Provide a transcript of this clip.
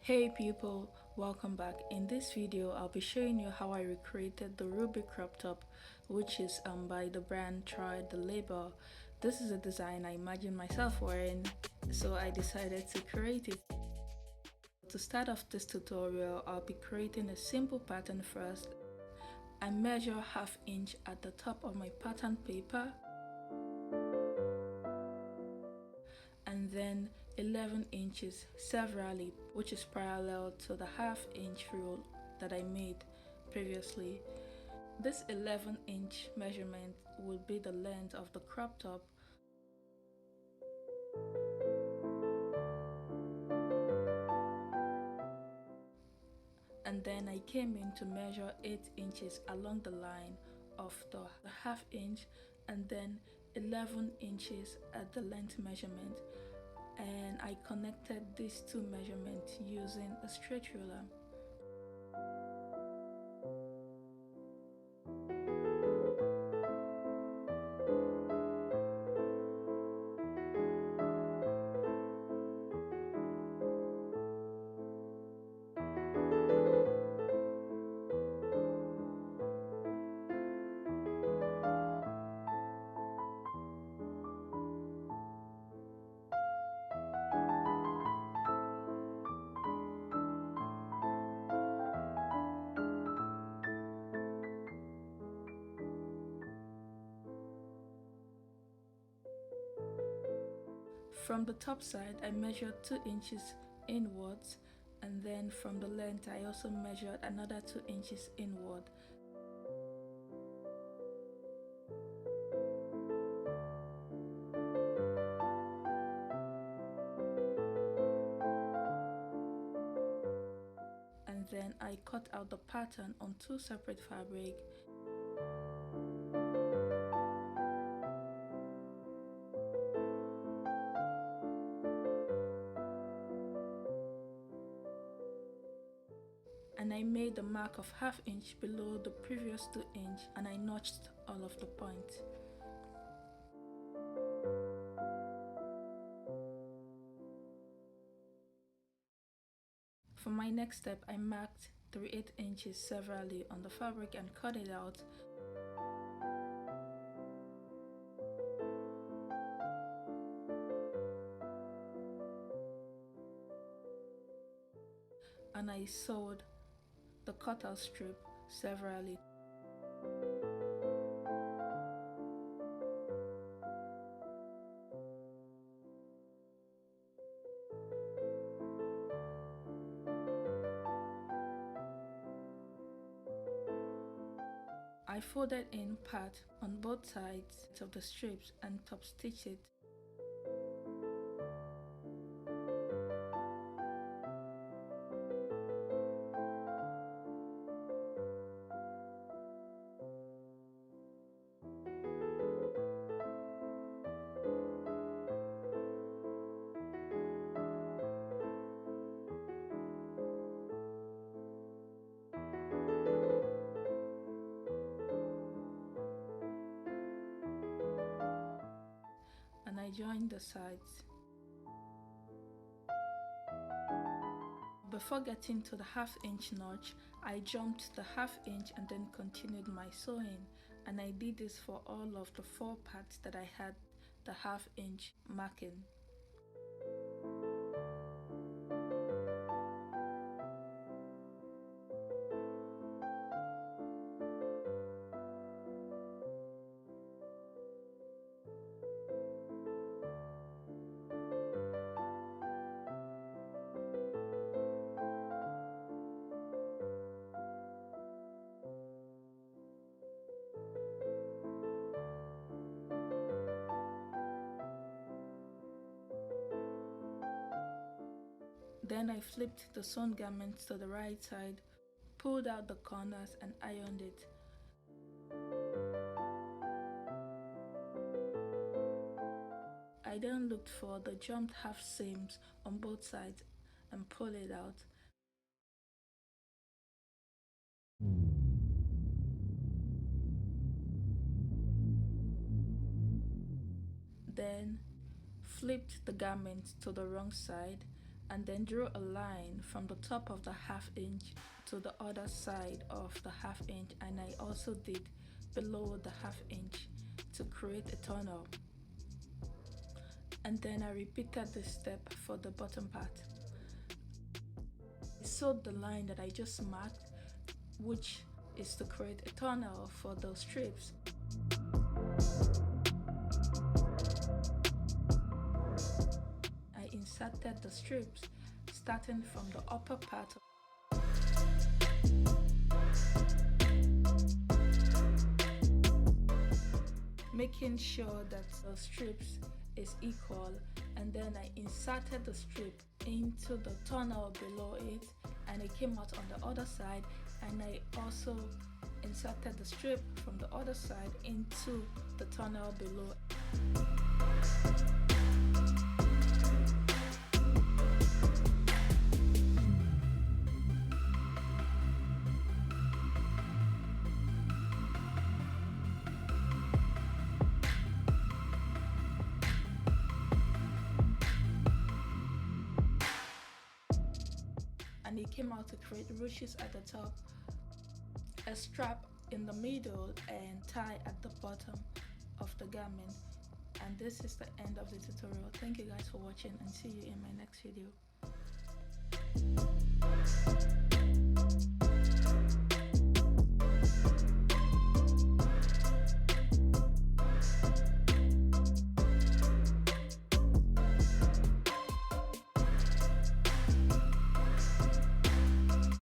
Hey people, welcome back. In this video I'll be showing you how I recreated the ruby crop top, which is by the brand Try the Label. This is a design I imagined myself wearing, so I decided to create it. To start off this tutorial, I'll be creating a simple pattern first. I measure ½ inch at the top of my pattern paper and then 11 inches severally, which is parallel to the ½ inch rule that I made previously. This 11-inch measurement will be the length of the crop top. And then I came in to measure 8 inches along the line of the ½ inch and then 11 inches at the length measurement, and I connected these two measurements using a straight ruler. From the top side, I measured 2 inches inwards, and then from the length, I also measured another 2 inches inward. And then I cut out the pattern on 2 separate fabric. And I made a mark of ½ inch below the previous 2 inch, and I notched all of the points. For my next step, I marked 3/8 inches severally on the fabric and cut it out. And I sewed the cutout strip severally. I folded in part on both sides of the strips and top stitched it. And I joined the sides. Before getting to the ½ inch notch, I jumped the ½ inch and then continued my sewing, and I did this for all of the 4 parts that I had the ½ inch marking. Then I flipped the sewn garments to the right side, pulled out the corners and ironed it. I then looked for the jumped half seams on both sides and pulled it out. Then flipped the garment to the wrong side and then drew a line from the top of the 1/2 inch to the other side of the 1/2 inch, and I also did below the 1/2 inch to create a tunnel. And then I repeated this step for the bottom part. I sewed the line that I just marked, which is to create a tunnel for those strips. I inserted the strips starting from the upper part, making sure that the strips is equal, and then I inserted the strip into the tunnel below it, and it came out on the other side, and I also inserted the strip from the other side into the tunnel below. And it came out to create ruches at the top, a strap in the middle, and tie at the bottom of the garment. And this is the end of the tutorial. Thank you guys for watching, and see you in my next video.